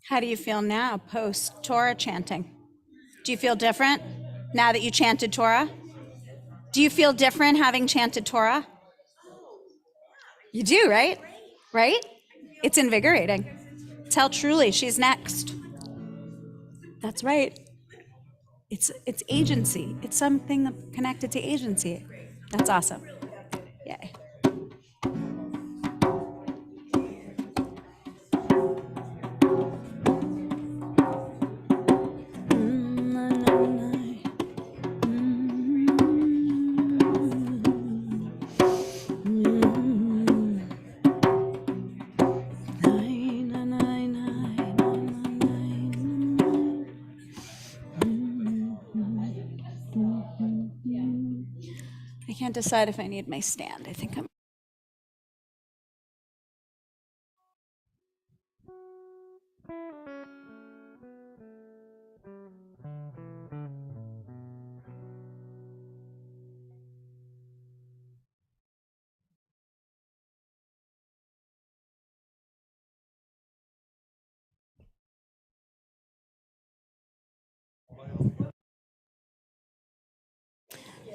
How do you feel now post Torah chanting? Do you feel different now that you chanted Torah? Do you feel different having chanted Torah? You do, right? Right? It's invigorating. Tell Truly she's next. That's right. It's agency. It's something connected to agency. That's awesome. Yay. I can't decide if I need my stand. I think I'm.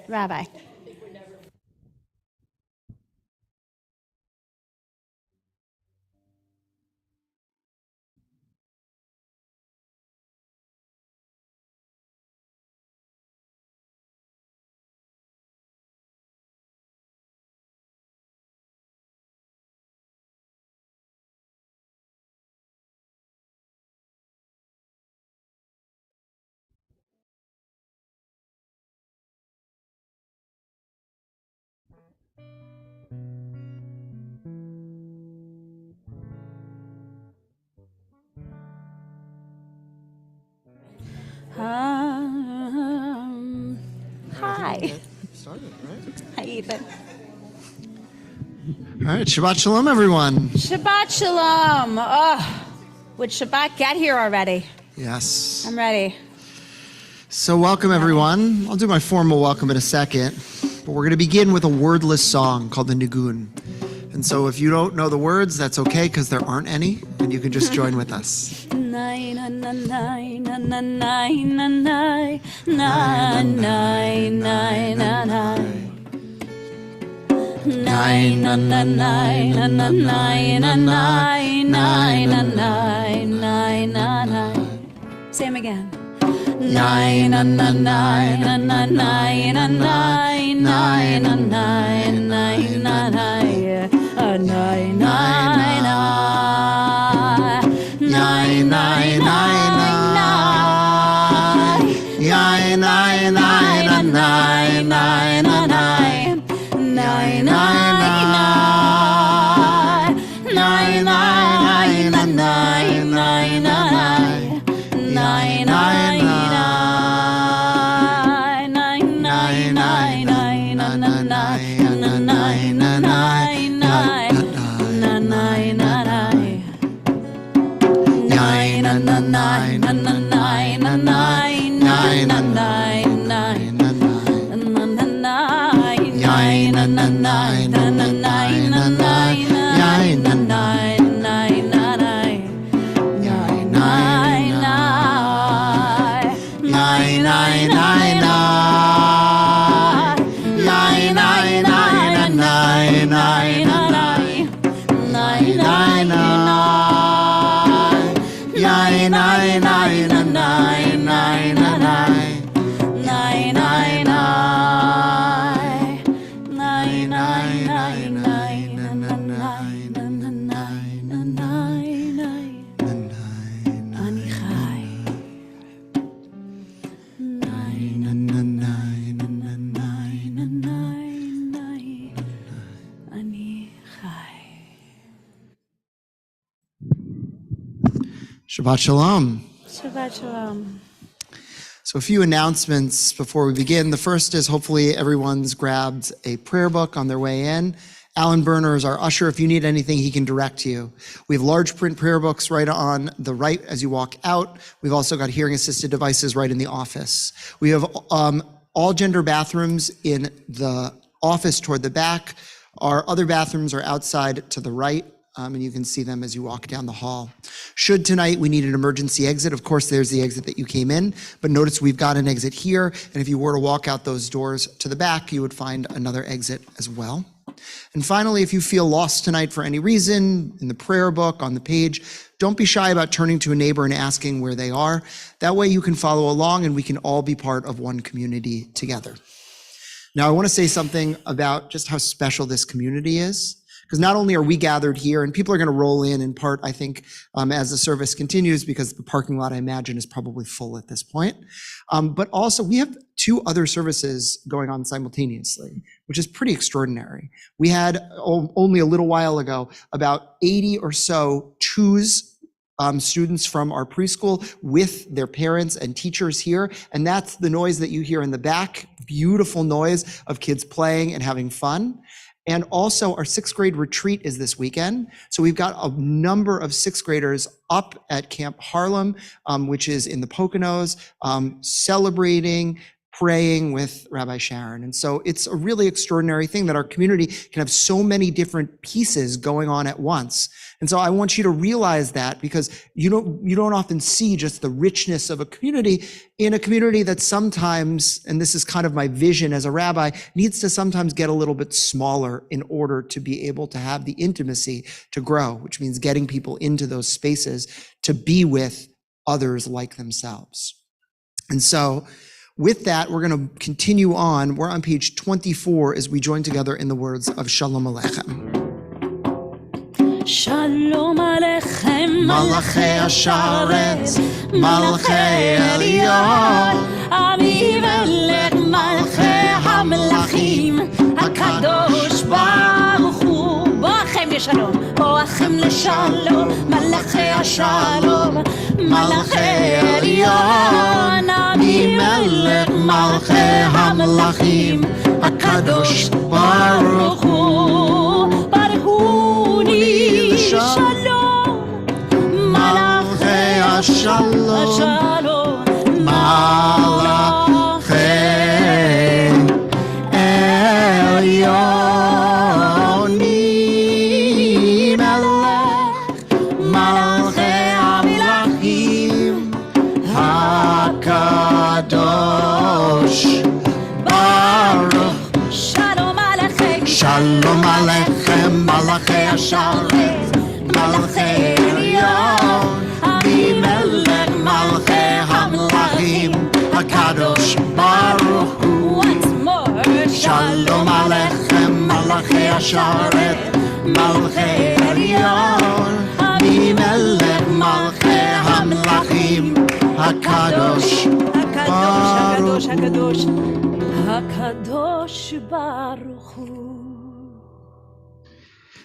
Rabbi. Hi. Started, right? Hi, Ethan. All right, Shabbat Shalom, everyone. Shabbat Shalom. Oh, would Shabbat get here already? Yes. I'm ready. So welcome, everyone. I'll do my formal welcome in a second, but we're going to begin with a wordless song called the Nigun. And so if you don't know the words, that's okay, because there aren't any, and you can just join with us. Say them again. Shabbat Shalom. Shabbat Shalom. So a few announcements before we begin. The first is hopefully everyone's grabbed a prayer book on their way in. Alan Berner is our usher. If you need anything, he can direct you. We have large print prayer books right on the right as you walk out. We've also got hearing assisted devices right in the office. We have all gender bathrooms in the office toward the back. Our other bathrooms are outside to the right. and you can see them as you walk down the hall. Should tonight we need an emergency exit, of course, there's the exit that you came in, but notice we've got an exit here, and if you were to walk out those doors to the back, you would find another exit as well. And finally, if you feel lost tonight for any reason, in the prayer book, on the page, don't be shy about turning to a neighbor and asking where they are. That way you can follow along and we can all be part of one community together. Now, I want to say something about just how special this community is, because not only are we gathered here, and people are going to roll in part, I think, as the service continues, because the parking lot, I imagine, is probably full at this point. But also, we have 2 other services going on simultaneously, which is pretty extraordinary. We had only a little while ago about 80 or so twos, students from our preschool with their parents and teachers here, and that's the noise that you hear in the back, beautiful noise of kids playing and having fun. And also our 6th grade retreat is this weekend. So we've got a number of 6th graders up at Camp Harlem, which is in the Poconos, celebrating, praying with Rabbi Sharon. And so it's a really extraordinary thing that our community can have so many different pieces going on at once. And so I want you to realize that, because you don't often see just the richness of a community in a community that sometimes, and this is kind of my vision as a rabbi, needs to sometimes get a little bit smaller in order to be able to have the intimacy to grow, which means getting people into those spaces to be with others like themselves. And so with that, we're going to continue on. We're on page 24 as we join together in the words of Shalom Aleichem. Shalom Aleichem, Malachei Hasharetz, Malachei Elyon, Ami Melech Malchei HaMelachim, HaKadosh Baruch Hu, Boachem Leshalom, Boachem Leshalom, Malachei Hashalom, Malachei Elyon, Ami Melech Malchei HaMelachim, HaKadosh Baruch Hu, Baruch Hu Shalom, Malachei Hashalom, Malachei Elyon, Melech Malchei HaMelachim, HaKadosh Baruch. Shalom Aleichem, Shalom Aleichem, Malachei Hasharetz, Malachei Elyon, Melech Malchei HaMelachim, HaKadosh Baruch Hu. once more, Shalom Aleichem, Malachei Hasharetz, Malachei Elyon, Melech Malchei HaMelachim, HaKadosh HaKadosh, HaKadosh, HaKadosh Baruch Hu.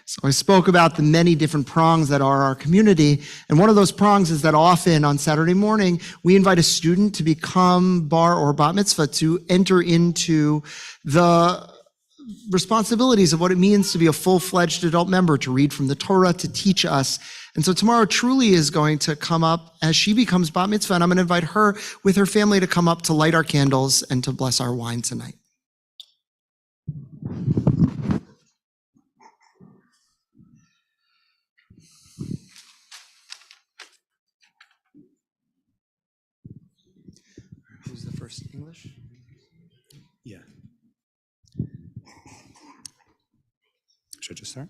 So I spoke about the many different prongs that are our community. And one of those prongs is that often on Saturday morning, we invite a student to become bar or bat mitzvah, to enter into the responsibilities of what it means to be a full-fledged adult member, to read from the Torah, to teach us. And so tomorrow Truly is going to come up as she becomes bat mitzvah, and I'm going to invite her with her family to come up to light our candles and to bless our wine tonight. Who's the first English? Yeah. Should I just start?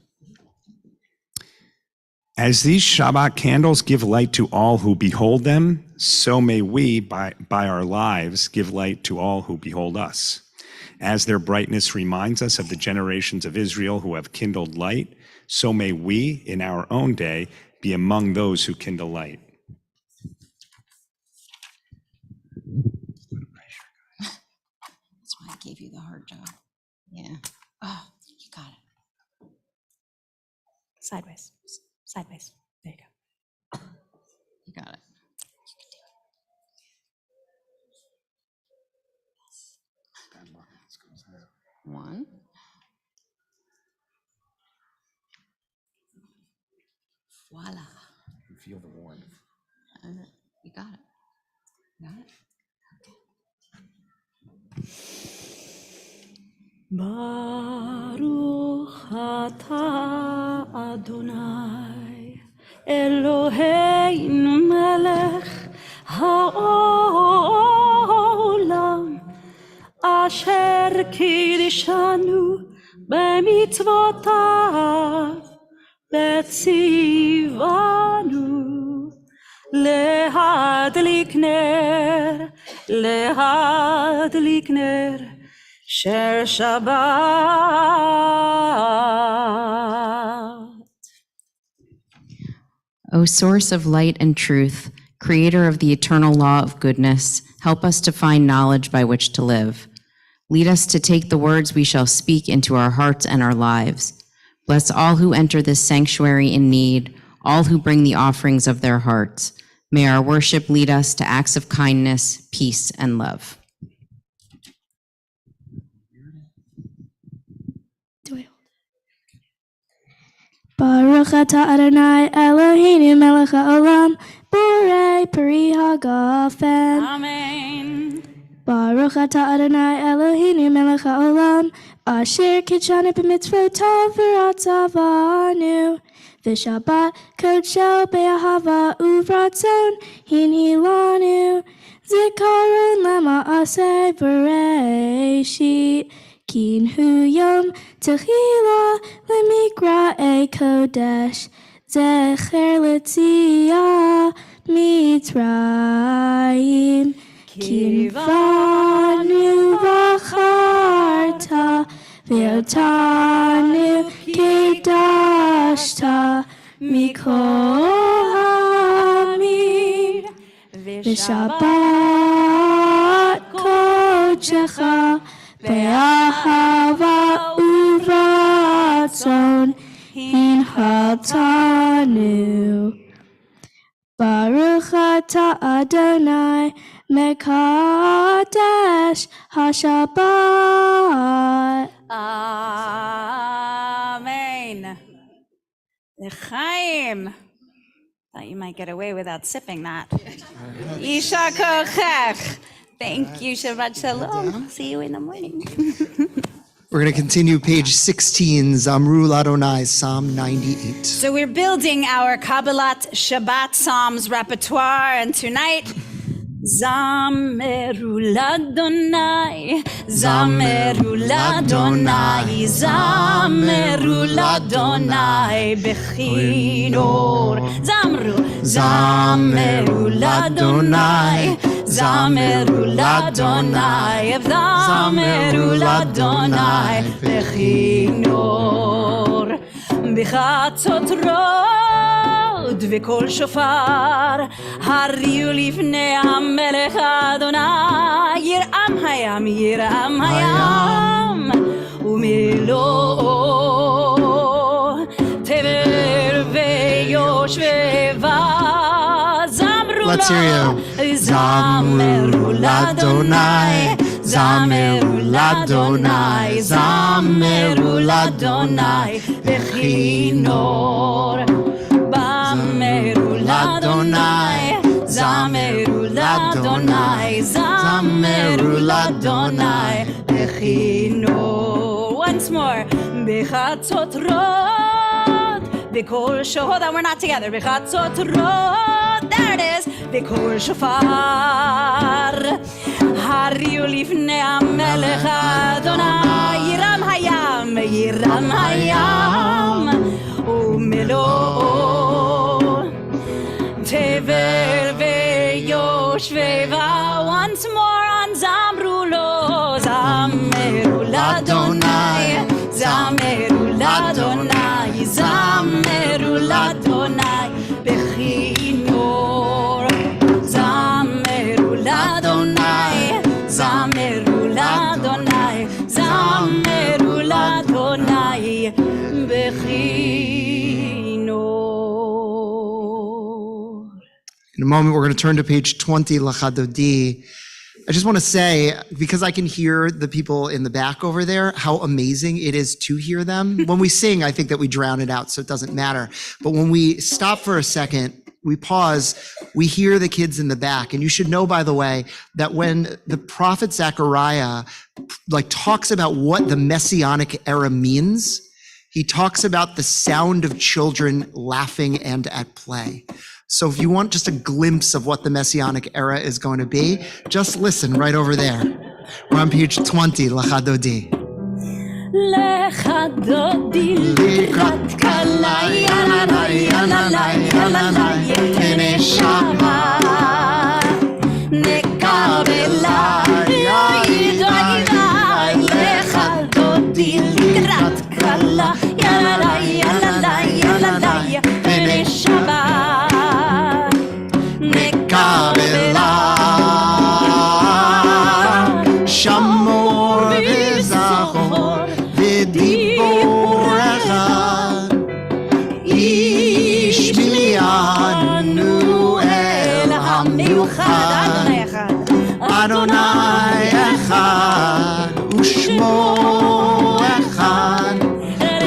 As these Shabbat candles give light to all who behold them, so may we, by our lives, give light to all who behold us. As their brightness reminds us of the generations of Israel who have kindled light, so may we, in our own day, be among those who kindle light. That's why I gave you the hard job. Yeah. Oh, you got it. Sideways, sideways. There you go. You got it. One. Voila. You feel the warmth. You got it. Got it? Baruch atah Adonai Eloheinu melech haolam asher kiddushanu b'mitzvotav v'tzivanu להדליק נר של שבת. O source of light and truth, creator of the eternal law of goodness, help us to find knowledge by which to live. Lead us to take the words we shall speak into our hearts and our lives. Bless all who enter this sanctuary in need, all who bring the offerings of their hearts. May our worship lead us to acts of kindness, peace, and love. Baruch atah Adonai Eloheinu melech haolam borei peri hagafen. Amen. Baruch atah Adonai Eloheinu melech haolam asher kitshanu b'mitzvotav v'ratzavanu v'shabbat kodsho be'ahava uvratzon hinilanu zikaron lema'aseh b'reishit Kin hu yom tehila lemikra kodesh zecher letzia mitzrayim kivanu v'charta ve'otanu kedashta mikol hamim v'shabbat kodecha Be'ahava uvratzon hinhatanu. Baruch atah Adonai mekadesh hashabbat. Amen. L'chaim. Thought you might get away without sipping that. Isha kochech. Thank you, Shabbat Shalom. See you in the morning. We're going to continue page 16, Zamru Ladonai, Psalm 98. So we're building our Kabbalat Shabbat Psalms repertoire, and tonight, Zameru Ladonai, Zameru Ladonai, Zameru Ladonai, Bechinor, Zameru Ladonai, Zameru Ladonai, Zameru Ladonai, Bechinor, Bechatzot Rod, V'kol Shofar, Hariu Lifnei HaMelech Adonai, Yiram Hayam, Yiram Hayam, Umelo, Tever Ve'yoshveva, Let's hear you. Zameru Ladonai, Zameru Ladonai, Zameru Ladonai, Bechinor. Bameru Ladonai, Zameru Ladonai, Zameru Ladonai, Bechinor. Once more. Bechatzot Rod, B'kol Shofar. Hold on, we're not together. Bechatzot Rod. There it is. B'kol Shofar. Hariu lifnei HaMelech Adonai. Yiram Hayam, Yiram Hayam. Umelo. Tever ve'yoshveva. Once more on Zamru lo. Zameru Ladonai. Zameru Ladonai. Zameru Ladonai. Bechinor. Zameru Ladonai. Zameru Ladonai. Zameru Ladonai. Bechinor. In a moment, we're going to turn to page 20, Lachadodi. I just want to say, because I can hear the people in the back over there, how amazing it is to hear them. When we sing, I think that we drown it out, so it doesn't matter. But when we stop for a second, we pause, we hear the kids in the back. And you should know, by the way, that when the prophet Zechariah talks about what the Messianic era means, he talks about the sound of children laughing and at play. So if you want just a glimpse of what the Messianic era is going to be, just listen right over there. We're on page 20, L'chadodi. לחדודי לקראת קלה, יללה, יללה, יללה, פני שבת נקבלה, לחדודי לקראת קלה, יללה, יללה, יללה, פני שבת נקבלה, שמור וזכור ודיבור אחד, השמיענו אל המיוחד, אדוני אחד ושמו אחד,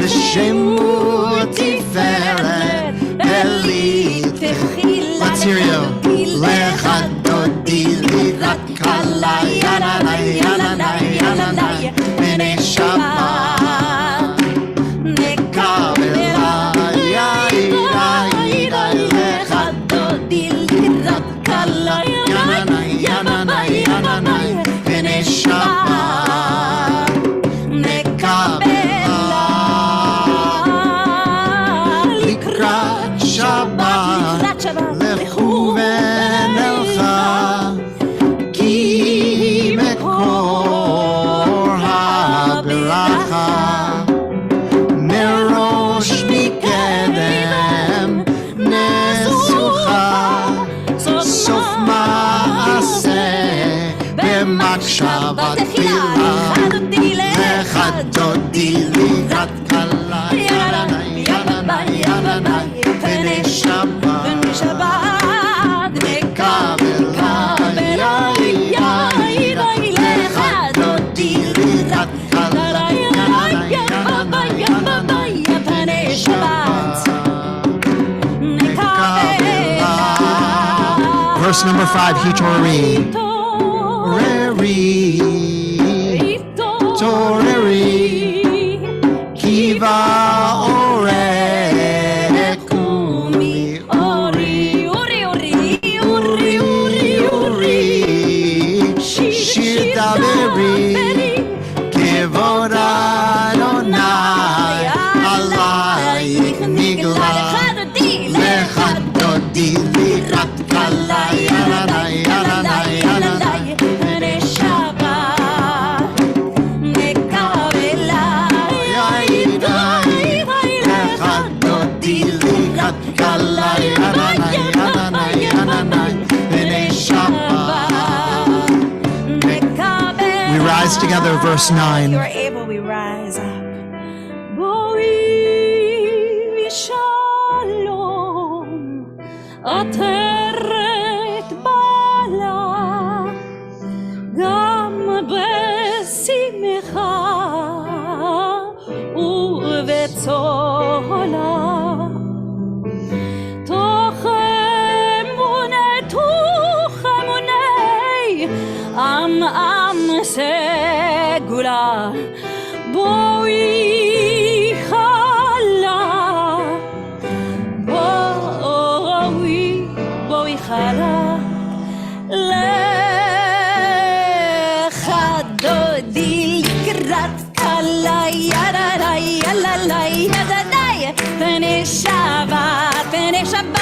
ושמו תפארת אלי תחילה. Let's hear you. לחדודי לקראת קלה, יללה, יללה, יללה, פני שבת נקבלה, יאידה, לחדודי לקראת קלה, יללה, יללה, יללה, פני שבת נקבלה, לקראת שבת לכו ונלכה, כי מקור הברכה מראש מקדם נסוכה, סוף מעשה במקשבה תחילה, לחדודי לקראת קלה, יללה, יללה, יללה, פני שבת נקבלה, לחדודי לקראת קלה, פני שבת נקבלה. Verse number 5, Hitorari. Toreri, kiva ore kumi ori, shir daveri, kevod Adonai, alayich nigla, lechadodi lirat kala, yalala, yalala, yalala, pnei Shabbat nekabela, lechadodi lirat kala, yalala, yalala, yalala, pnei Shabbat nekabela. We rise together, verse 9. You are able, we rise up. Boi shalom, ateret bala, gam besimcha ubetzola, tochemunei, am segula, boi chala, boi chala, לחדודי לקראת קלה, יללה, יללה, יללה, פני שבת נקבלה,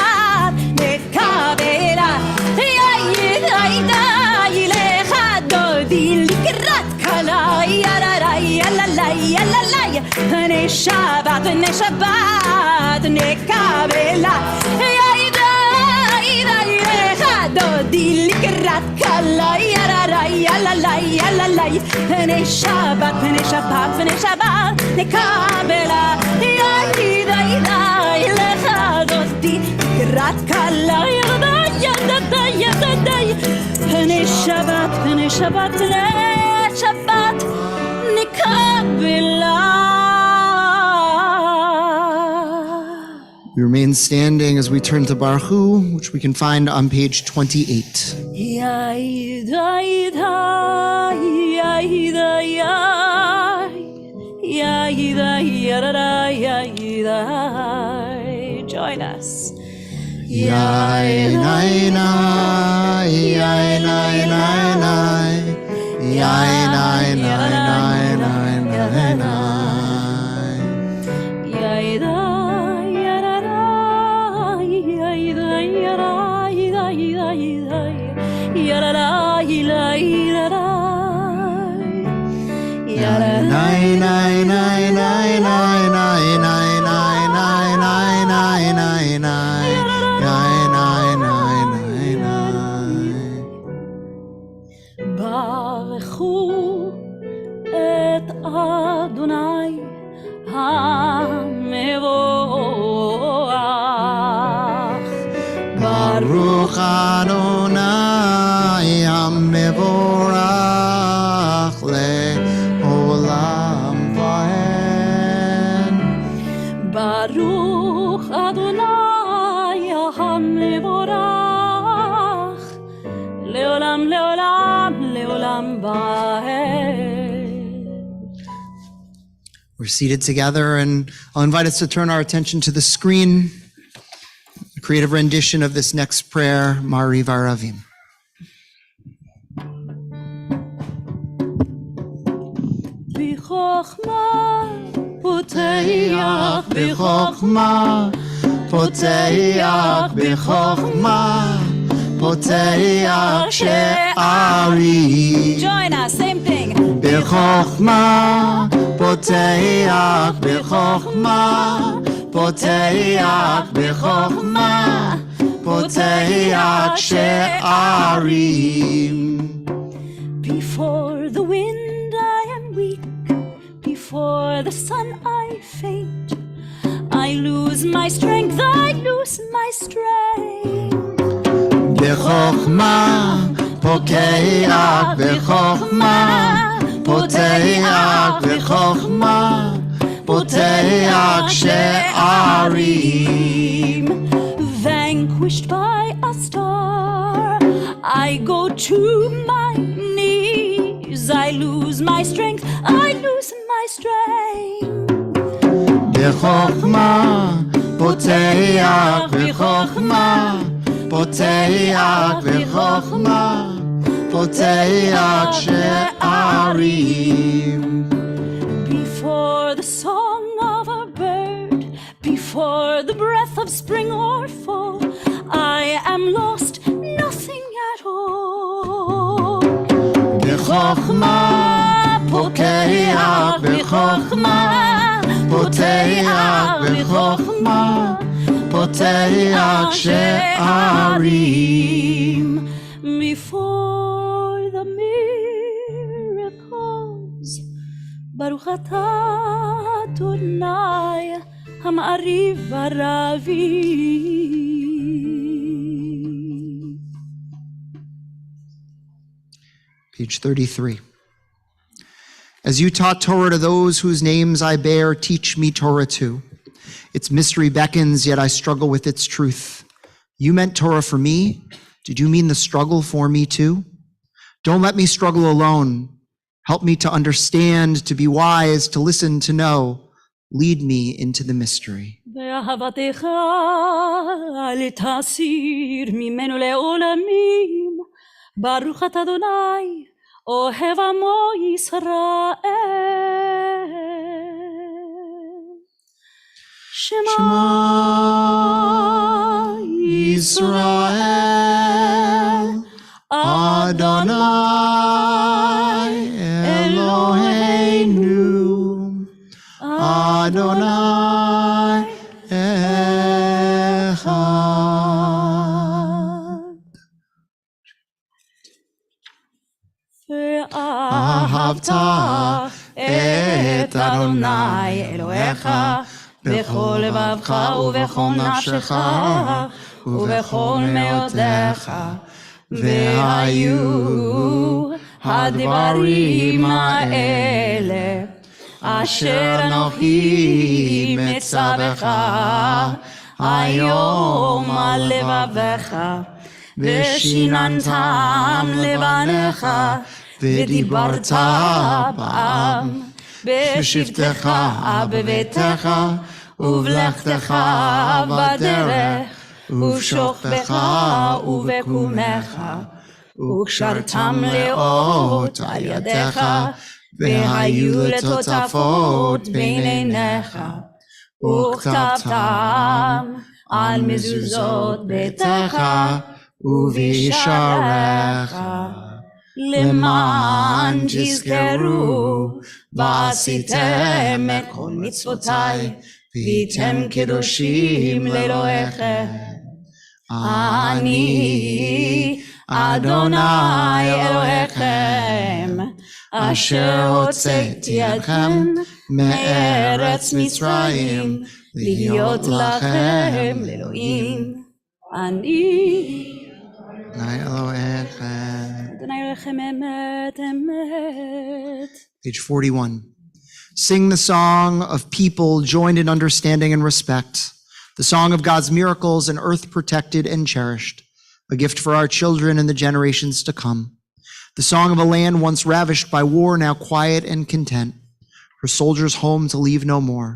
לחדודי לקראת קלה, יללה, יללה, יללה, פני שבת נקבלה, לחדודי לקראת קלה, יללה, יללה, יללה, פני שבת נקבלה, לחדודי לקראת קלה, פני שבת נקבלה. We remain standing as we turn to Baruch Hu, which we can find on page 28. Join us. ברכו את אדוני המבורך. ברוך אדוני המבורך לעולם ועד. ברוך אדוני המבורך לעולם לעולם לעולם ועד. We're seated together, and I'll invite us to turn our attention to the screen, a creative rendition of this next prayer, Mariv Aravim. בחוכמה פותח בחוכמה פותח בחוכמה פותח שערים. Join us, same thing. בחוכמה פותח בחוכמה פותח בחוכמה פותח שערים. Before the wind I am weak, before the sun I faint, I lose my strength, I lose my strength. בחוכמה פותח בחוכמה פותח בחוכמה פותח שערים. Vanquished by a star, I go to my knees, I lose my strength, I lose my strength. בחוכמה פותח בחוכמה פותח בחוכמה פותח שערים. Before the song of a bird, before the breath of spring or fall, I am lost, nothing at all. בחוכמה פותח בחוכמה פותח בחוכמה פותח שערים. Before the miracles, Baruch atah Adonai Ha'ma'ariv Aravim. Page 33. As you taught Torah to those whose names I bear, teach me Torah too. Its mystery beckons, yet I struggle with its truth. You meant Torah for me. Did you mean the struggle for me too? Don't let me struggle alone. Help me to understand, to be wise, to listen, to know. Lead me into the mystery. באהבתך אל תסיר ממנו לעולמים. ברוך אתה אדוני אוהב עמו ישראל. Shema Yisrael Adonai Eloheinu Adonai Echad. ואהבת את אדוני אלוהיך בכל לבבך ובכל נפשך ובכל מאודיך. והיו הדברים האלה אשר אנוכי מצווך היום על לבבך, ושיננתם לבניך ודיברת בם, בשבתך בביתך, ובלכתך בדרך, ובשוכבך ובקומך, וקשרתם לאות על ידיך, והיו לטוטפות בין עיניך, וכתבתם על מזוזות ביתך ובשעריך, למען תזכרו ועשיתם את כל מצוותיי, והייתם קדושים לאלוהיכם. אני אדוני אלוהיכם, אשר הוצאתי אתכם מארץ מצרים, להיות לכם לאלוהים. אני אדוני אלוהיכם. אדוני אלוהיכם אמת אמת. Page 41. Sing the song of people joined in understanding and respect, the song of God's miracles and earth protected and cherished, a gift for our children and the generations to come. The song of a land once ravished by war, now quiet and content, her soldiers home to leave no more.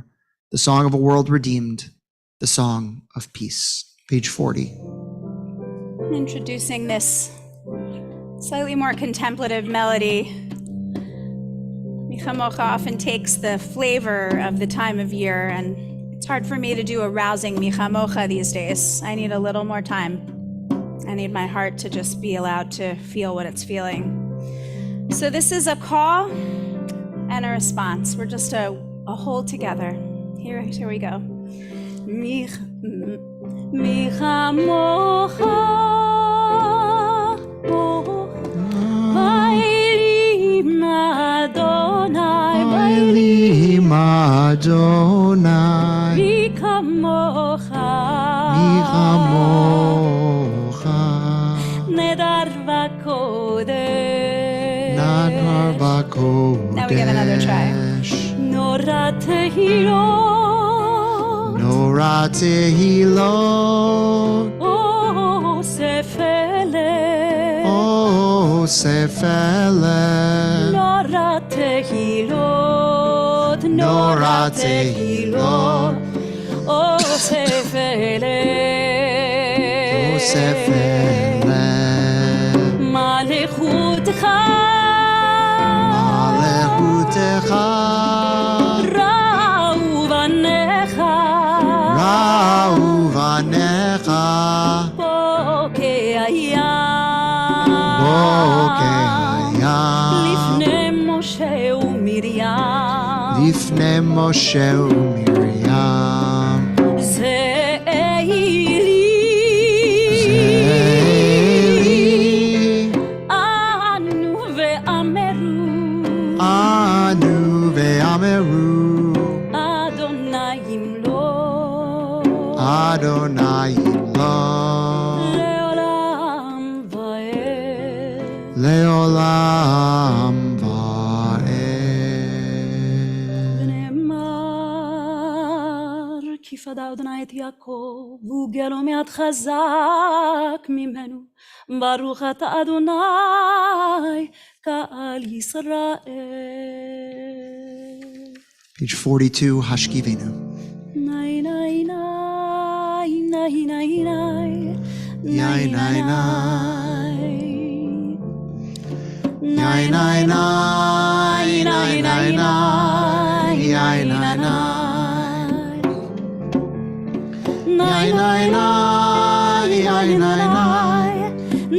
The song of a world redeemed, the song of peace. Page 40. Introducing this slightly more contemplative melody. Michamocha often takes the flavor of the time of year, and it's hard for me to do a rousing Michamocha these days. I need a little more time. I need my heart to just be allowed to feel what it's feeling. So this is a call and a response. We're just a whole together. Here we go. Michamocha, Bailim Adonai, Bailim Adonai, Michamocha, Nedar v'kodesh. Now we get another try. Nora tehilot, Nora tehilot, oh sefelet, oh sefelet, Nora tehilot, Nora tehilot, oh sefelet, oh sefelet, Malechutcha, Malechutcha, Ra'uvanecha, Lifnei Moshe u'Miriam, Lifnei Moshe u'Miriam, Ze'eli, Anu ve'ameru, Anu ve'ameru, Adonai imlo, Adonai imlo, leolam va'ed. leolam va'ed. ונאמר, כי פדה אדוני את יעקב, והוא גאלו מעט חזק ממנו. ברוך אתה אדוני, קהל ישראל. Page 42, Hashkivenu. נאי נאי נאי, נאי נאי נאי, Yai nai nai, Yai nai nai, nai nai nai, Yai nai nai, Yai nai nai, Yai nai nai,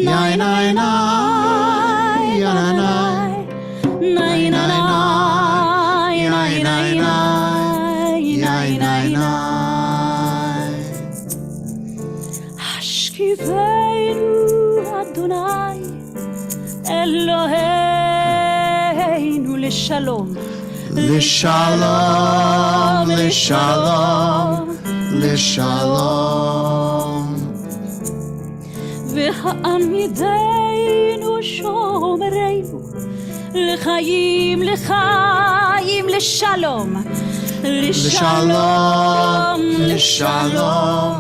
Yai nai nai, Yai nai nai, נאי נאי Yai nai nai, Yai nai nai. השכיבנו אדוני אלוהינו לשלום, Lishalom, lishalom, lishalom. והעמידנו שומרנו לחיים לחיים לשלום, Lishalom, lishalom,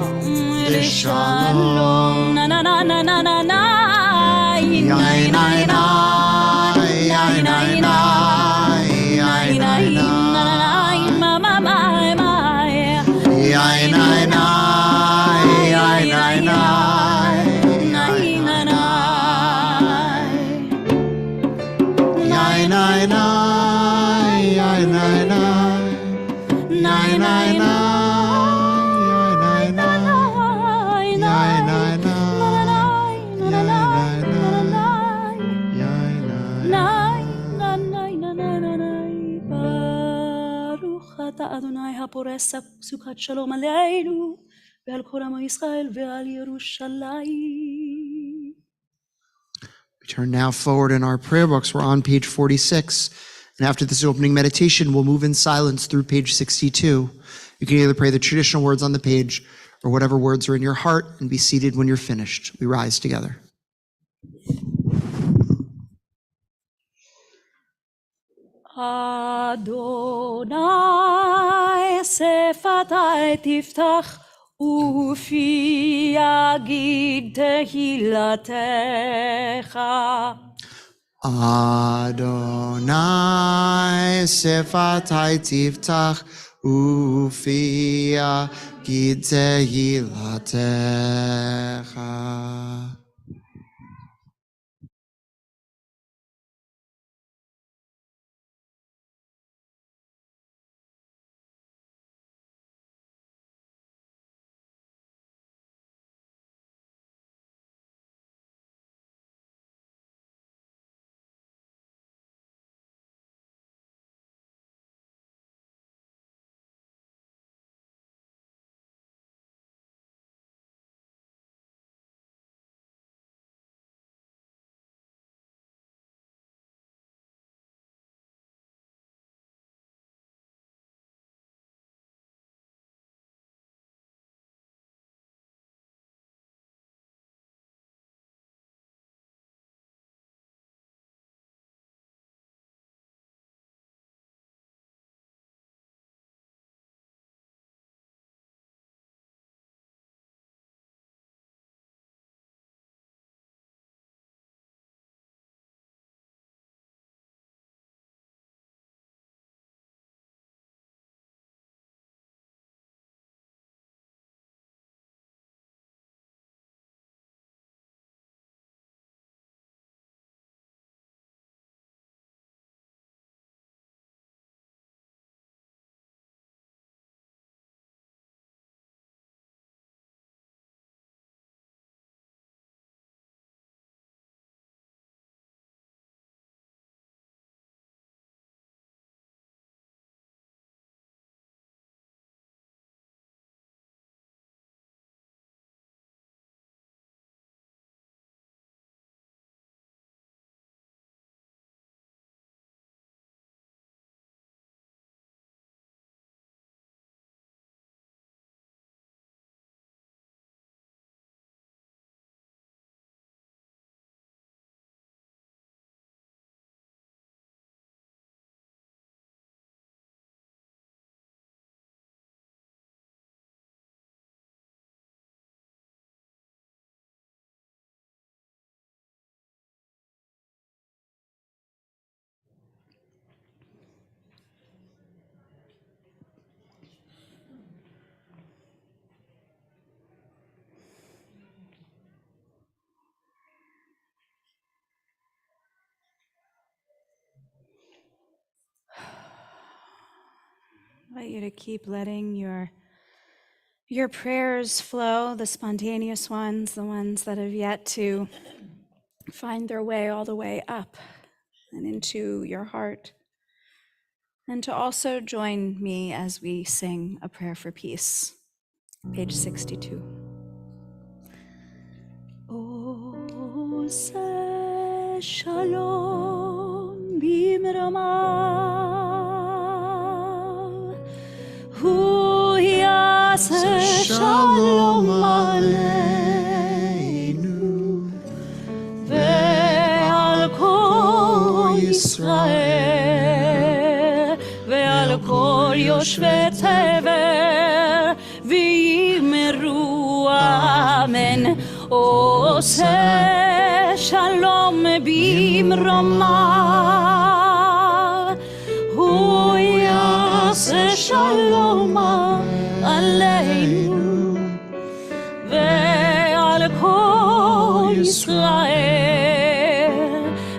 lishalom. na na na na na na na, Yai nai nai, yai nai nai, yai nai nai. Yai nai nai, yai nai nai, yai nai nai, yai nai nai, yai nai nai, nai nai nai, yai nai nai, yai nai nai, yai nai nai, yai nai. ברוך אתה אדוני הפורס סוכת שלום עלינו ועל כל עמו ישראל ועל ירושלים. We turn now forward in our prayer books. We're on page 46. And after this opening meditation, we'll move in silence through page 62. You can either pray the traditional words on the page or whatever words are in your heart and be seated when you're finished. We rise together. אדוני שפתי תפתח ופי יגיד תהילתך. Adonai sefatai tiftach ufi yagid tehilatecha. I want you to keep letting your prayers flow, the spontaneous ones, the ones that have yet to find their way all the way up and into your heart. And to also join me as we sing a prayer for peace. Page 62. עושה שלום במרומיו, הוא יעשה שלום עלינו ועל כל ישראל ועל כל יושבי תבל ויאמרו אמן. עושה שלום במרומיו, הוא יעשה שלום עלינו עלינו ועל כל ישראל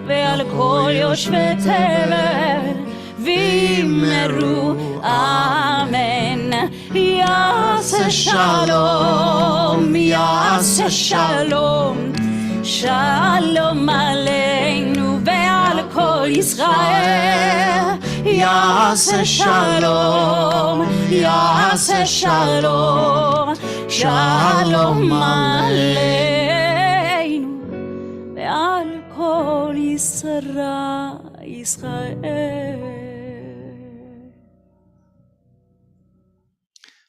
ועל כל יושבי תבל ואמרו אמן. יעשה שלום, יעשה שלום, שלום עלינו ועל כל ישראל. יעשה שלום, יעשה שלום, שלום עלינו ועל כל ישראל.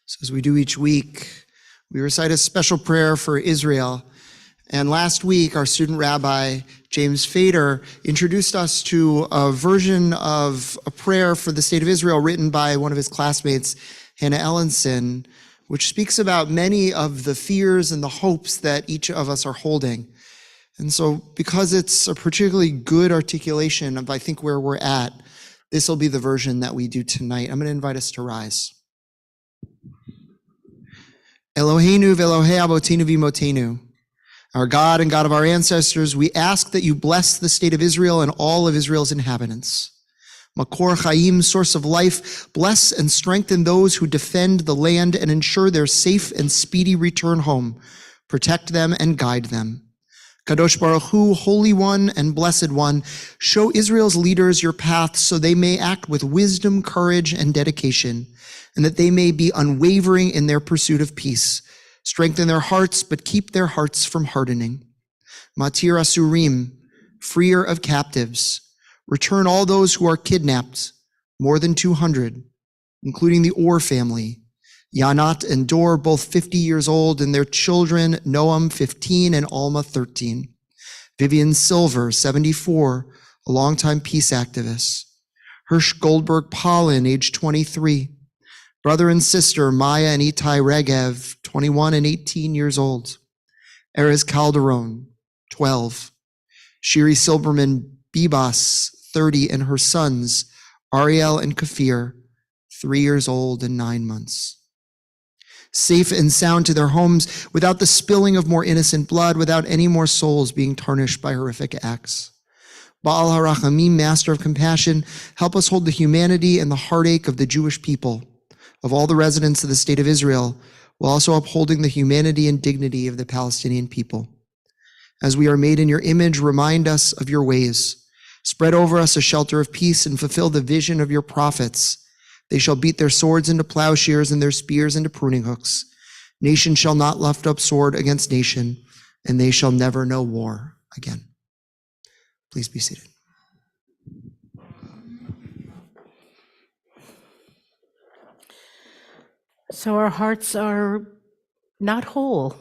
So as we do each week, we recite a special prayer for Israel. And last week, our student rabbi, James Fader, introduced us to a version of a prayer for the state of Israel written by one of his classmates, Hannah Ellenson, which speaks about many of the fears and the hopes that each of us are holding. And so because it's a particularly good articulation of, I think, where we're at, this will be the version that we do tonight. I'm going to invite us to rise. Eloheinu v'Elohei avotenu v'imotenu. Our God and God of our ancestors, we ask that you bless the state of Israel and all of Israel's inhabitants. Makor Chaim, source of life, bless and strengthen those who defend the land and ensure their safe and speedy return home. Protect them and guide them. Kadosh Baruch Hu, Holy One and Blessed One, show Israel's leaders your path so they may act with wisdom, courage, and dedication, and that they may be unwavering in their pursuit of peace. Strengthen their hearts, but keep their hearts from hardening. Matir Asurim, freer of captives. Return all those who are kidnapped, more than 200, including the Or family. Yanat and Dor, both 50 years old, and their children, Noam, 15, and Alma, 13. Vivian Silver, 74, a longtime peace activist. Hirsch Goldberg Pollen, age 23. Brother and sister, Maya and Itai Regev, 21 and 18 years old. Erez Calderon, 12. Shiri Silberman Bibas, 30, and her sons, Ariel and Kafir, 3 years old and 9 months. Safe and sound to their homes, without the spilling of more innocent blood, without any more souls being tarnished by horrific acts. Baal HaRachamim, Master of Compassion, help us hold the humanity and the heartache of the Jewish people, of all the residents of the state of Israel, while also upholding the humanity and dignity of the Palestinian people. As we are made in your image, remind us of your ways. Spread over us a shelter of peace and fulfill the vision of your prophets. They shall beat their swords into plowshares and their spears into pruning hooks. Nation shall not lift up sword against nation, and they shall never know war again. Please be seated. So our hearts are not whole.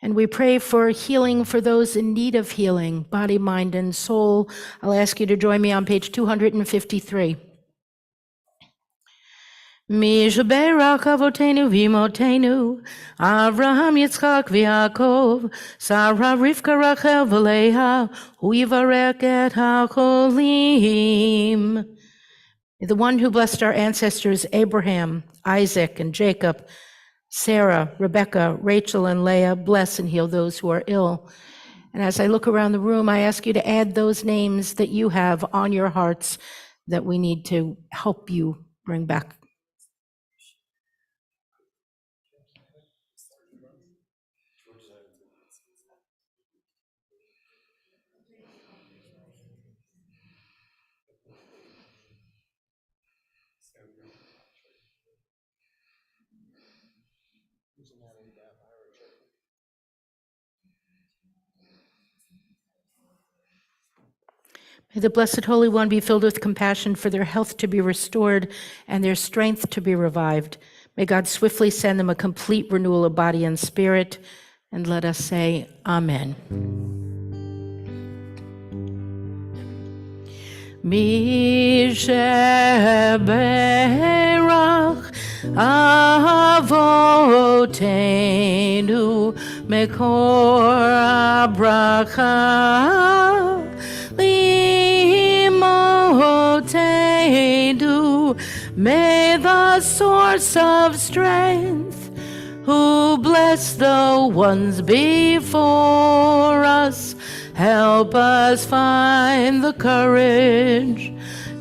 And we pray for healing for those in need of healing, body, mind, and soul. I'll ask you to join me on page 253. Mishberach avotenu v'imotenu, Avraham, Yitzchak, v'Yaakov, Sarah, Rivka, Rachel, v'Leah, hu yivarech et hacholim. The one who blessed our ancestors, Abraham, Isaac, and Jacob, Sarah, Rebecca, Rachel, and Leah, bless and heal those who are ill. And as I look around the room, I ask you to add those names that you have on your hearts that we need to help you bring back. May the Blessed Holy One be filled with compassion for their health to be restored and their strength to be revived. May God swiftly send them a complete renewal of body and spirit. And let us say, Amen. Misheberach avotenu mekor abracha limotenu May the source of strength, who bless the ones before us, help us find the courage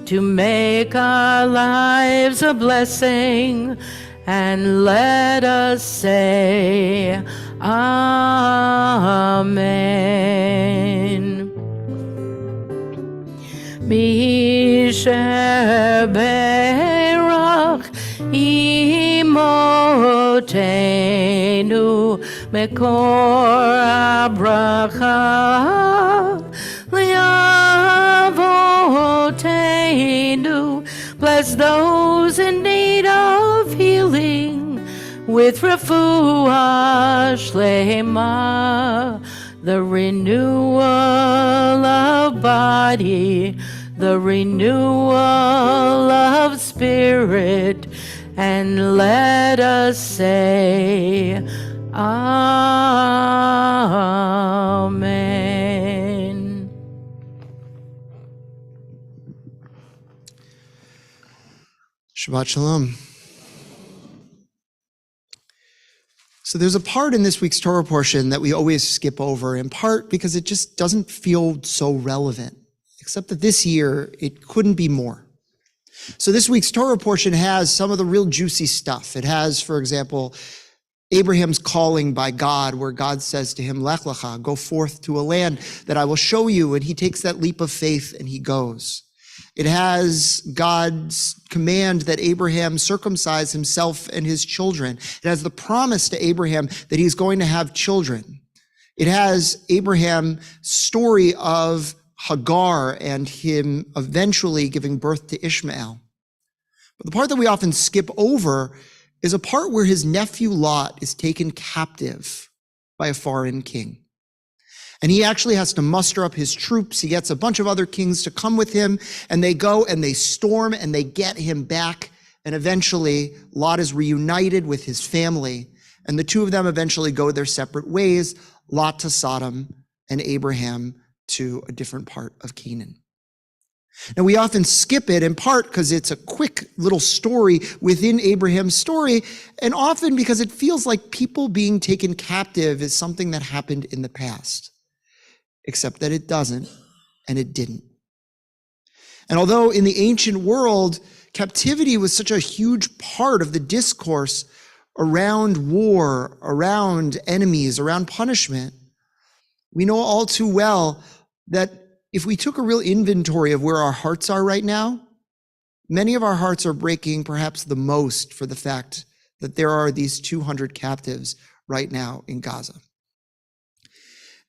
to make our lives a blessing, and let us say Amen. Misher Berach Imotenu Mekor Abracha Liavotenu. Bless those in need of healing with refuah shlema, the renewal of body, the renewal of spirit, and let us say Amen. Shabbat Shalom. So there's a part in this week's Torah portion that we always skip over, in part because it just doesn't feel so relevant, except that this year it couldn't be more. So this week's Torah portion has some of the real juicy stuff. It has, for example, Abraham's calling by God, where God says to him, Lech lecha, go forth to a land that I will show you, and he takes that leap of faith and he goes. It has God's command that Abraham circumcise himself and his children. It has the promise to Abraham that he's going to have children. It has Abraham's story of Hagar and him eventually giving birth to Ishmael. But the part that we often skip over is a part where his nephew Lot is taken captive by a foreign king. And he actually has to muster up his troops. He gets a bunch of other kings to come with him, and they go and they storm and they get him back. And eventually Lot is reunited with his family, and the two of them eventually go their separate ways, Lot to Sodom and Abraham to a different part of Canaan. Now, we often skip it in part because it's a quick little story within Abraham's story, and often because it feels like people being taken captive is something that happened in the past. Except that it doesn't, and it didn't. And although in the ancient world, captivity was such a huge part of the discourse around war, around enemies, around punishment, we know all too well that if we took a real inventory of where our hearts are right now, many of our hearts are breaking perhaps the most for the fact that there are these 200 captives right now in Gaza.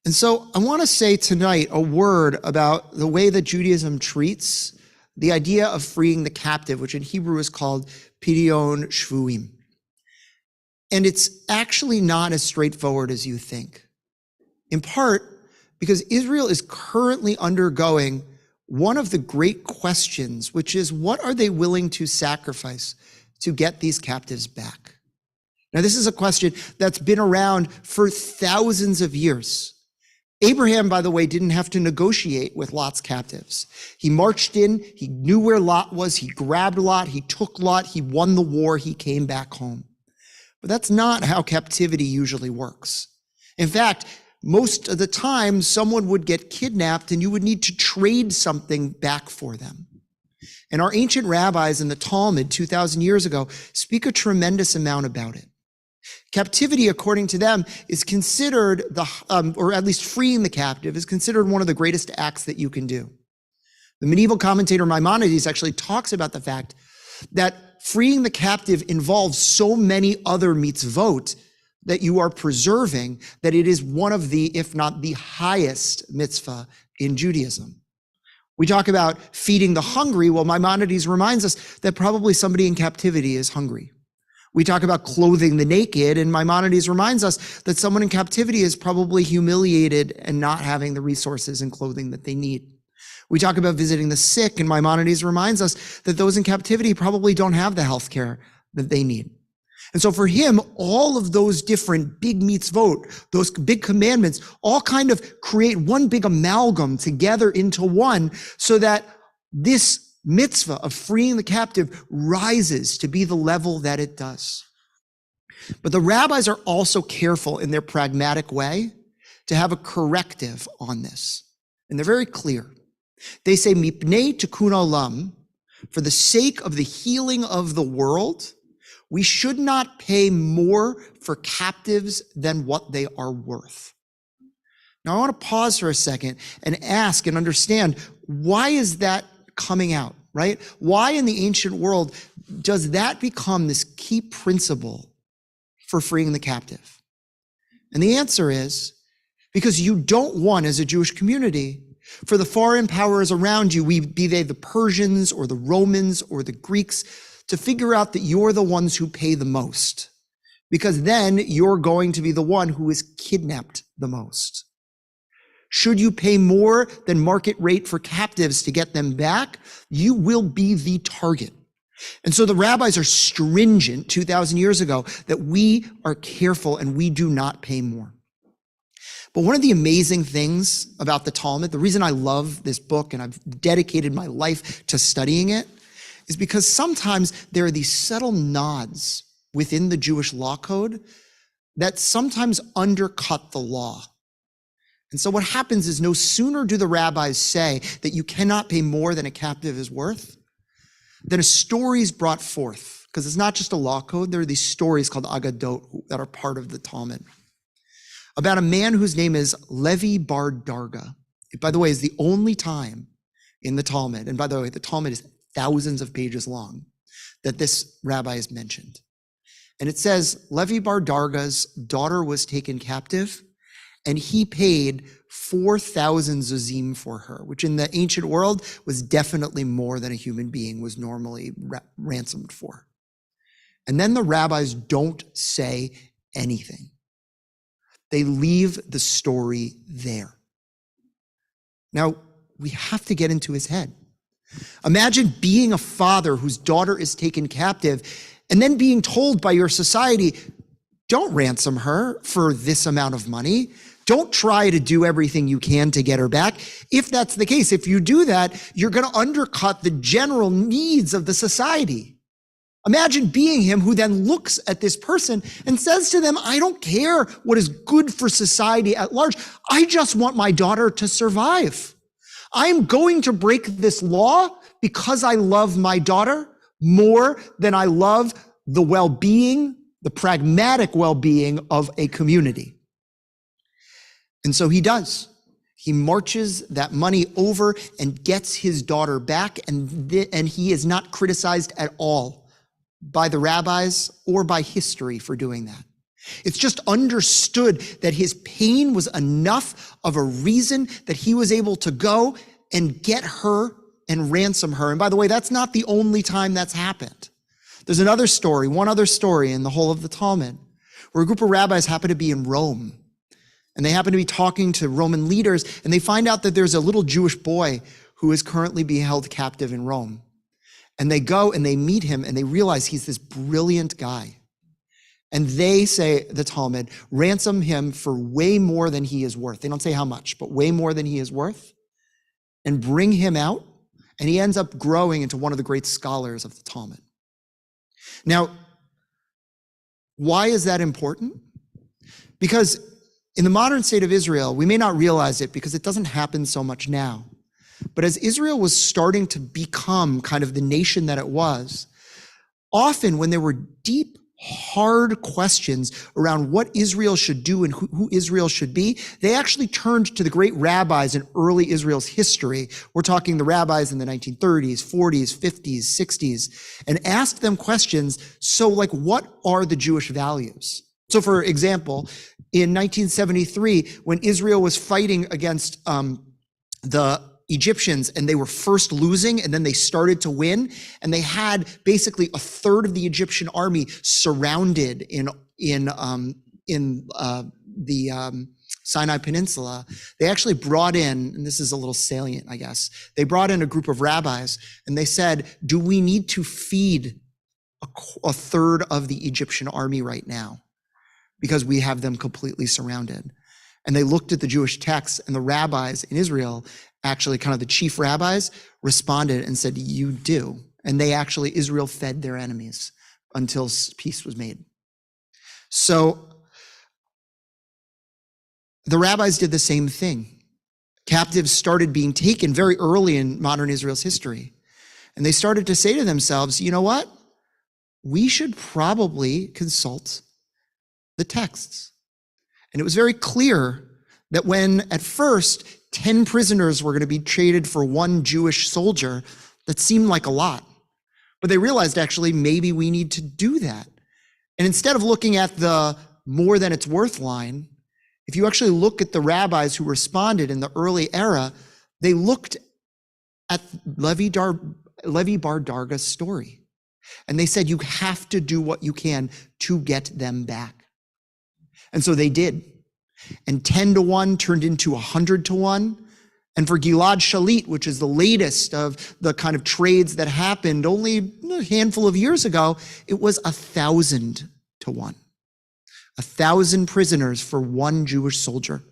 And so I want to say tonight a word about the way that Judaism treats the idea of freeing the captive, which in Hebrew is called pidyon shvuim. And it's actually not as straightforward as you think. In part because Israel is currently undergoing one of the great questions, which is, what are they willing to sacrifice to get these captives back? Now, this is a question that's been around for thousands of years. Abraham, by the way, didn't have to negotiate with Lot's captives. He marched in, he knew where Lot was, he grabbed Lot, he took Lot, he won the war, he came back home. But that's not how captivity usually works. In fact, most of the time, someone would get kidnapped and you would need to trade something back for them. And our ancient rabbis in the Talmud 2,000 years ago speak a tremendous amount about it. Captivity, according to them, is considered or at least freeing the captive is considered one of the greatest acts that you can do. The medieval commentator Maimonides actually talks about the fact that freeing the captive involves so many other mitzvot that you are preserving that it is one of the, if not the highest mitzvah in Judaism. We talk about feeding the hungry. Well, Maimonides reminds us that probably somebody in captivity is hungry. We talk about clothing the naked, and Maimonides reminds us that someone in captivity is probably humiliated and not having the resources and clothing that they need. We talk about visiting the sick, and Maimonides reminds us that those in captivity probably don't have the health care that they need. And so for him, all of those different big mitzvot, those big commandments, all kind of create one big amalgam together into one, so that this mitzvah of freeing the captive rises to be the level that it does. But the rabbis are also careful in their pragmatic way to have a corrective on this. And they're very clear. They say, mipnei tikkun olam, for the sake of the healing of the world, we should not pay more for captives than what they are worth. Now, I want to pause for a second and ask and understand, why is that coming out, right? Why in the ancient world does that become this key principle for freeing the captive? And the answer is because you don't want, as a Jewish community, for the foreign powers around you, be they the Persians or the Romans or the Greeks, to figure out that you're the ones who pay the most, because then you're going to be the one who is kidnapped the most. Should you pay more than market rate for captives to get them back, you will be the target. And so the rabbis are stringent 2,000 years ago that we are careful and we do not pay more. But one of the amazing things about the Talmud, the reason I love this book and I've dedicated my life to studying it, is because sometimes there are these subtle nods within the Jewish law code that sometimes undercut the law. And so what happens is, no sooner do the rabbis say that you cannot pay more than a captive is worth, than a story is brought forth, because it's not just a law code. There are these stories called Agadot that are part of the Talmud, about a man whose name is Levi bar Darga. It, by the way, is the only time in the Talmud, and by the way, the Talmud is thousands of pages long, that this rabbi is mentioned. And it says, Levi bar Darga's daughter was taken captive, and he paid 4,000 zuzim for her, which in the ancient world was definitely more than a human being was normally ransomed for. And then the rabbis don't say anything. They leave the story there. Now, we have to get into his head. Imagine being a father whose daughter is taken captive and then being told by your society, don't ransom her for this amount of money. Don't try to do everything you can to get her back. If that's the case, if you do that, you're going to undercut the general needs of the society. Imagine being him who then looks at this person and says to them, I don't care what is good for society at large. I just want my daughter to survive. I'm going to break this law because I love my daughter more than I love the well-being, the pragmatic well-being of a community. And so he does. He marches that money over and gets his daughter back, and he is not criticized at all by the rabbis or by history for doing that. It's just understood that his pain was enough of a reason that he was able to go and get her and ransom her. And by the way, that's not the only time that's happened. There's another story, one other story in the whole of the Talmud, where a group of rabbis happen to be in Rome. And they happen to be talking to Roman leaders, and they find out that there's a little Jewish boy who is currently being held captive in Rome. And they go and they meet him, and they realize he's this brilliant guy. And they say, the Talmud, ransom him for way more than he is worth. They don't say how much, but way more than he is worth, and bring him out. And he ends up growing into one of the great scholars of the Talmud. Now, why is that important? Because in the modern state of Israel, we may not realize it because it doesn't happen so much now. But as Israel was starting to become kind of the nation that it was, often when there were deep, hard questions around what Israel should do and who Israel should be, they actually turned to the great rabbis in early Israel's history. We're talking the rabbis in the 1930s, 40s, 50s, 60s, and asked them questions. So like, what are the Jewish values? So for example, in 1973, when Israel was fighting against the Egyptians, and they were first losing, and then they started to win, and they had basically a third of the Egyptian army surrounded in the Sinai Peninsula. They actually brought in, and this is a little salient, I guess, they brought in a group of rabbis, and they said, do we need to feed a third of the Egyptian army right now? Because we have them completely surrounded. And they looked at the Jewish texts, and the rabbis in Israel, actually kind of the chief rabbis, responded and said, you do. And they actually, Israel fed their enemies until peace was made. So the rabbis did the same thing. Captives started being taken very early in modern Israel's history. And they started to say to themselves, you know what? We should probably consult the texts. And it was very clear that when at first 10 prisoners were going to be traded for one Jewish soldier, that seemed like a lot. But they realized actually maybe we need to do that. And instead of looking at the more than it's worth line, if you actually look at the rabbis who responded in the early era, they looked at Levi Bar Darga's story. And they said, you have to do what you can to get them back. And so they did. And 10-1 turned into 100-1. And for Gilad Shalit, which is the latest of the kind of trades that happened only a handful of years ago, it was 1,000-1. 1,000 prisoners for one Jewish soldier.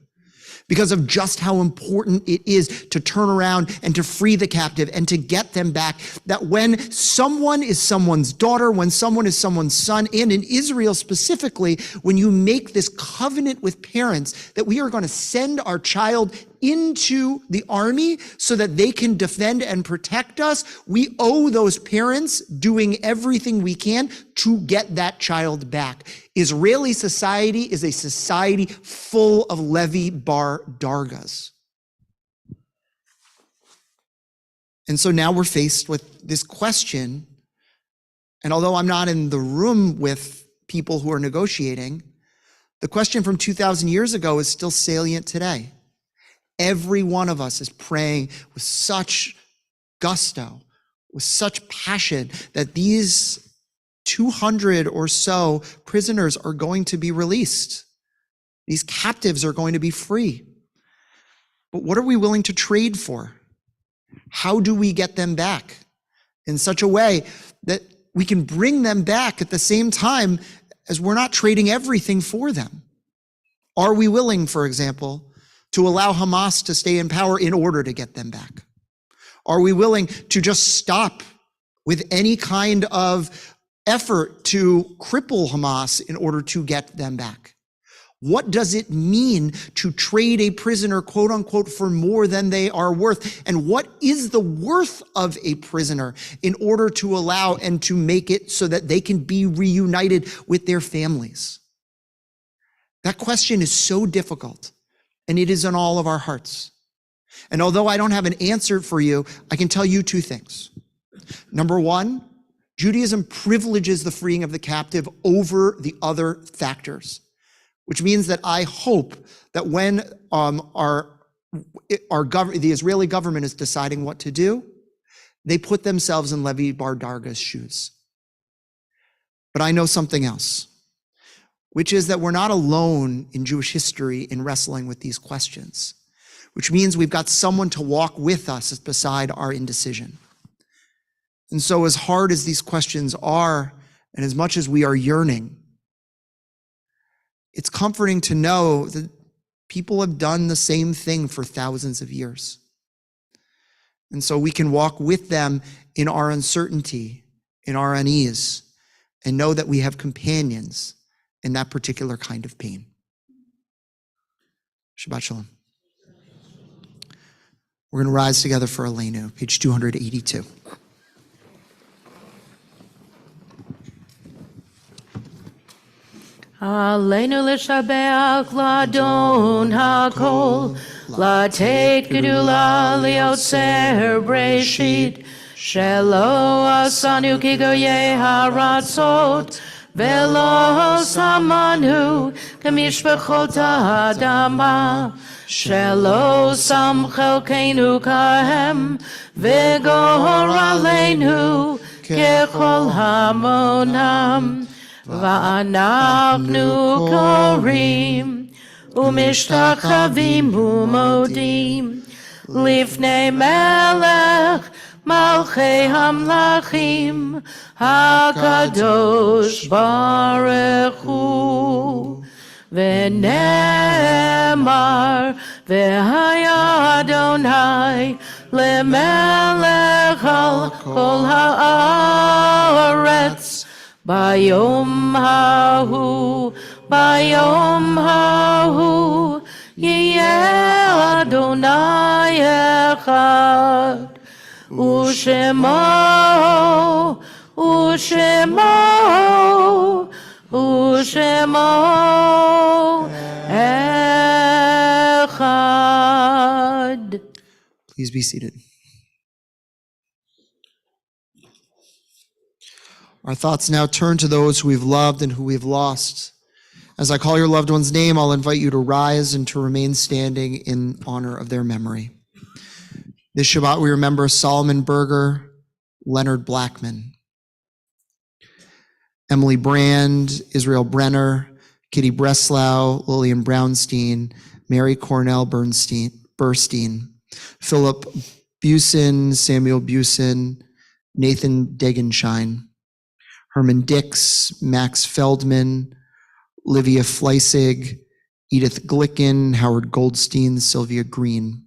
Because of just how important it is to turn around and to free the captive and to get them back. That when someone is someone's daughter, when someone is someone's son, and in Israel specifically, when you make this covenant with parents that we are going to send our child into the army so that they can defend and protect us, we owe those parents doing everything we can to get that child back. Israeli society is a society full of Levi Bar Dargas. And so now we're faced with this question. And although I'm not in the room with people who are negotiating, the question from 2,000 years ago is still salient today. Every one of us is praying with such gusto, with such passion that these 200 or so prisoners are going to be released. These captives are going to be free. But what are we willing to trade for? How do we get them back in such a way that we can bring them back at the same time as we're not trading everything for them? Are we willing, for example, to allow Hamas to stay in power in order to get them back? Are we willing to just stop with any kind of effort to cripple Hamas in order to get them back? What does it mean to trade a prisoner, quote unquote, for more than they are worth? And what is the worth of a prisoner in order to allow and to make it so that they can be reunited with their families? That question is so difficult, and it is in all of our hearts. And although I don't have an answer for you, I can tell you two things. Number one, Judaism privileges the freeing of the captive over the other factors, which means that I hope that when the Israeli government is deciding what to do, they put themselves in Levi Bar Darga's shoes. But I know something else, which is that we're not alone in Jewish history in wrestling with these questions, which means we've got someone to walk with us beside our indecision. And so as hard as these questions are, and as much as we are yearning, it's comforting to know that people have done the same thing for thousands of years. And so we can walk with them in our uncertainty, in our unease, and know that we have companions in that particular kind of pain. Shabbat Shalom. We're going to rise together for Aleinu, page 282. Aleinu l'shabeach l'adon hakol, l'tet gedula liotzer breshit, shelo asanu ki goyei haratzot, velo samanu kemishpachot ha'adama, shelo sam chelkeinu kahem, v'gor aleinu kechol hamonam. ואנחנו קוראים ומשתחווים ומודים לפני מלך מלכי המלכים הקדוש ברוך הוא ונאמר ויאמר, והיה אדוני למלך על כל הארץ. ביום ההוא יהיה אדוני אחד, ושמו אחד. Please be seated. Our thoughts now turn to those who we've loved and who we've lost. As I call your loved one's name, I'll invite you to rise and to remain standing in honor of their memory. This Shabbat, we remember Solomon Berger, Leonard Blackman, Emily Brand, Israel Brenner, Kitty Breslau, Lillian Brownstein, Mary Cornell Burstein, Philip Busen, Samuel Busen, Nathan Degenshine, Herman Dix, Max Feldman, Livia Fleissig, Edith Glicken, Howard Goldstein, Sylvia Green,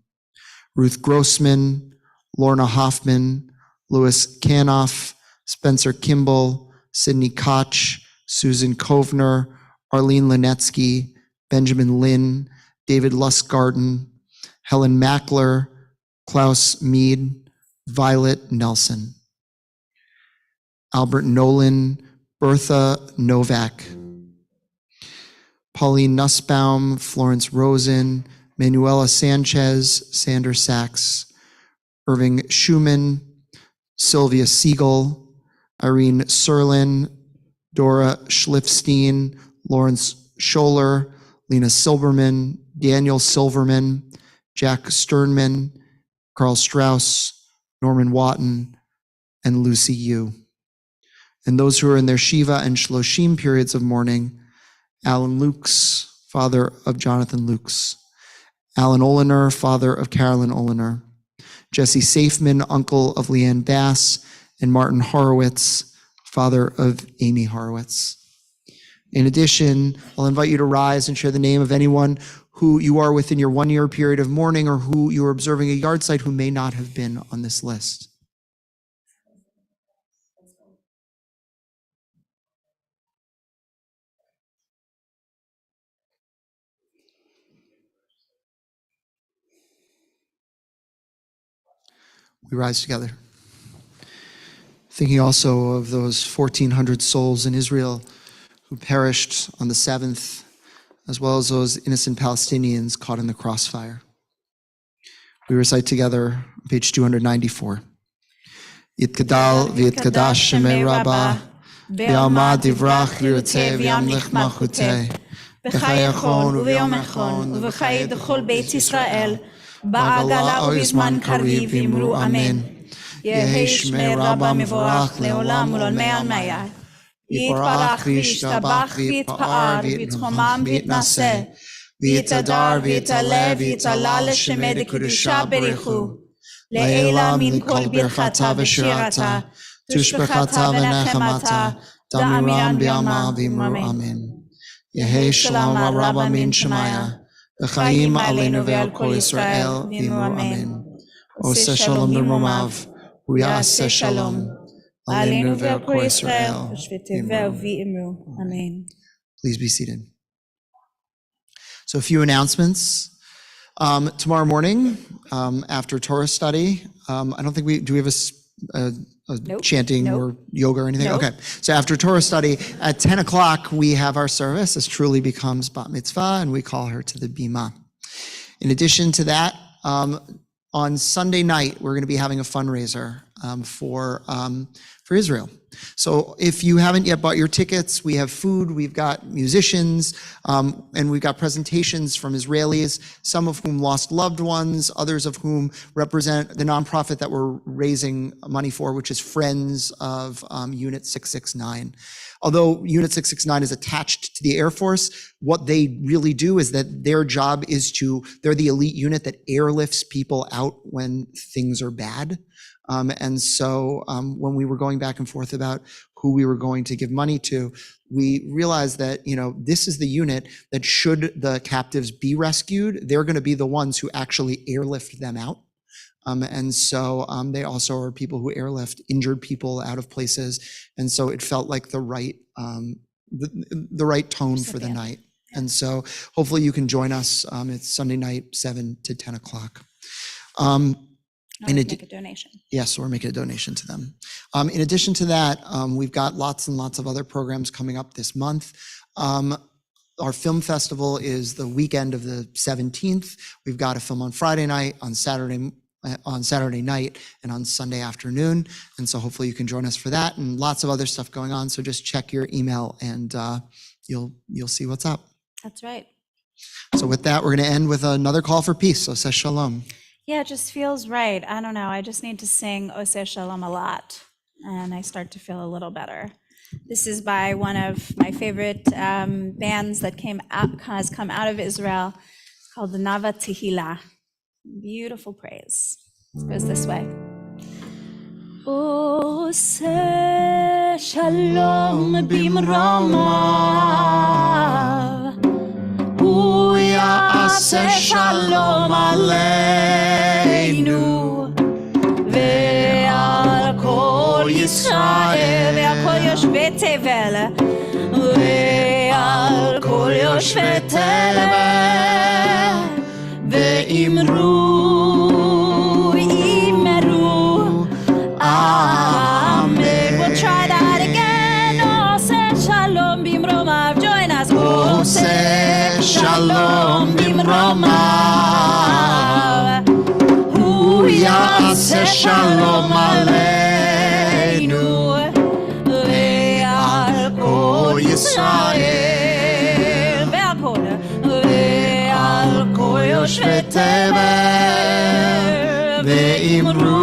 Ruth Grossman, Lorna Hoffman, Louis Canoff, Spencer Kimball, Sidney Koch, Susan Kovner, Arlene Linetsky, Benjamin Lynn, David Lustgarten, Helen Mackler, Klaus Mead, Violet Nelson, Albert Nolan, Bertha Novak, Pauline Nussbaum, Florence Rosen, Manuela Sanchez, Sander Sachs, Irving Schumann, Sylvia Siegel, Irene Serlin, Dora Schliffstein, Lawrence Scholler, Lena Silberman, Daniel Silverman, Jack Sternman, Carl Strauss, Norman Watton, and Lucy Yu. And those who are in their Shiva and Shloshim periods of mourning, Alan Lukes, father of Jonathan Lukes, Alan Oliner, father of Carolyn Oliner, Jesse Safeman, uncle of Leanne Bass, and Martin Horowitz, father of Amy Horowitz. In addition, I'll invite you to rise and share the name of anyone who you are within your 1 year period of mourning or who you are observing a yard site who may not have been on this list. We rise together. Thinking also of those 1,400 souls in Israel who perished on the 7th, as well as those innocent Palestinians caught in the crossfire. We recite together page 294. Yitkadal v'yitkadash shemei Rabbah, v'yamad divrach v'yoteh v'yamlich malchuteh, b'chai echon u'v'yom echon u'v'chai d'chol Beit Yisrael, ba'agala u'bizman kariv v'imru amen. Yehi shmei Rabbah mivorach le'olam ul'olmei al-mayad. Yitbarach v'yishtabach v'yitpa'ar v'yitchomam v'yitnaseh, v'yitadar v'yitaleh v'yitalal l'shemei d'kedusha berichu. Le'ela min kol birchata v'shirata, tushbechata v'nechemata, da'amiran b'yama v'imru amen. Yehi shalom Rabbah min Shemaya, v'chaim aleinu ve'al kol Yisrael v'imru amen. Oseh shalom b'romav, u'yaseh shalom. Aleinu ve'al kol Yisrael, v'shviteve'u v'imru. Amen. Please be seated. So a few announcements. Tomorrow morning, after Torah study, I don't think do we have a chanting or yoga or anything? Nope. Okay. So after Torah study, at 10 o'clock, we have our service as Truly becomes Bat Mitzvah, and we call her to the Bima. In addition to that, on Sunday night, we're going to be having a fundraiser for Israel. So if you haven't yet bought your tickets, we have food, we've got musicians, and we've got presentations from Israelis, some of whom lost loved ones, others of whom represent the nonprofit that we're raising money for, which is Friends of Unit 669. Although Unit 669 is attached to the Air Force, what they really do is that their job is they're the elite unit that airlifts people out when things are bad. And so when we were going back and forth about who we were going to give money to, we realized that, this is the unit that should the captives be rescued, they're going to be the ones who actually airlift them out. And so they also are people who airlift injured people out of places. And so it felt like the right tone for the night. And so hopefully you can join us. It's Sunday night, 7 to 10 o'clock. Make a donation. Yes, or make a donation to them. In addition to that, we've got lots and lots of other programs coming up this month. Our film festival is the weekend of the 17th. We've got a film on Friday night, on Saturday night, and on Sunday afternoon. And so hopefully you can join us for that, and lots of other stuff going on. So just check your email and you'll see what's up. That's right. So with that, we're going to end with another call for peace. So says shalom. Yeah, it just feels right. I don't know. I just need to sing Oseh Shalom a lot, and I start to feel a little better. This is by one of my favorite bands that has come out of Israel. It's called the Nava Tehillah. Beautiful praise. It goes this way. Oseh Shalom bimromav, Hu ya'aseh shalom aleinu, ve'al kol Yisrael, ve'al kol yoshvei tevel, ve'al kol yoshvei tevel, ve'imru, amen. We'll try that again. Oseh Shalom bimromav. Join us. Oseh Shalom bimromav, Hu ya'aseh shalom aleinu, ve'al kol Yisrael, ve'al kol yoshvei tevel, ve'imru.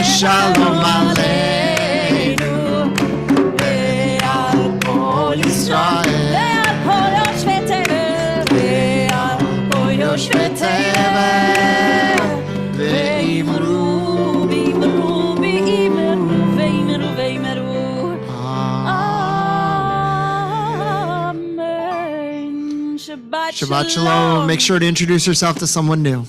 Shalom aleinu, ve'al kol Yisrael, ve'al kol yoshvei tevel, ve'al kol yoshvei tevel, ve'imru, ve'imru, ve'imru, ve'imru, ve'imru. Amen. Shabbat shalom. Make sure to introduce yourself to someone new.